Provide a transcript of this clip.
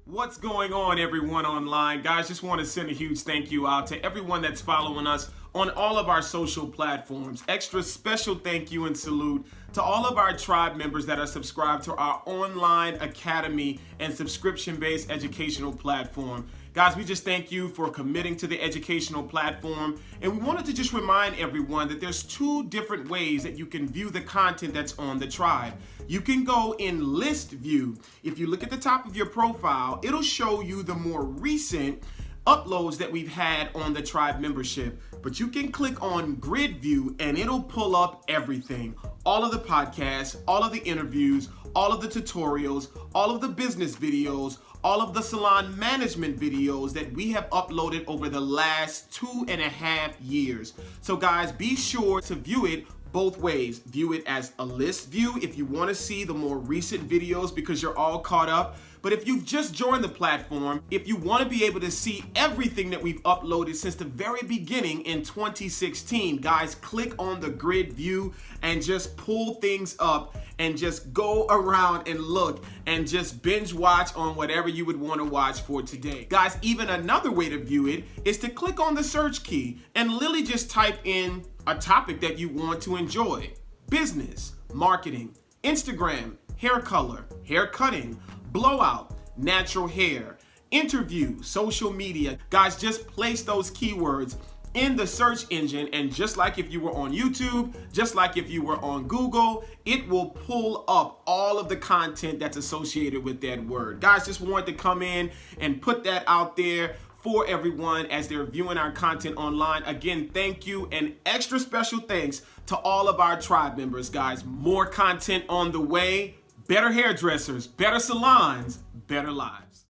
What's going on, everyone online? Guys, just want to send a huge thank you out to everyone that's following us on all of our social platforms. Extra special thank you and salute to all of our tribe members that are subscribed to our online academy and subscription-based educational platform. Guys, we just thank you for committing to the educational platform, and we wanted to just remind everyone that there's two different ways that you can view the content that's on the tribe. You can go in list view. If you look at the top of your profile, it'll show you the more recent uploads that we've had on the tribe membership. But you can click on grid view and it'll pull up everything. All of the podcasts, all of the interviews, all of the tutorials, all of the business videos, all of the salon management videos that we have uploaded over the last 2.5 years. So guys, be sure to view it both ways. View it as a list view if you want to see the more recent videos because you're all caught up. But if you've just joined the platform, if you want to be able to see everything that we've uploaded since the very beginning in 2016, guys, click on the grid view and just pull things up and just go around and look and just binge watch on whatever you would want to watch for today. Guys, even another way to view it is to click on the search key and literally just type in a topic that you want to enjoy. Business, marketing, Instagram, hair color, hair cutting, blowout, natural hair, interview, social media. Guys, just place those keywords in the search engine, and just like if you were on YouTube, just like if you were on Google, it will pull up all of the content that's associated with that word. Guys, just wanted to come in and put that out there for everyone as they're viewing our content online. Again, thank you, and extra special thanks to all of our tribe members, guys. More content on the way, better hairdressers, better salons, better lives.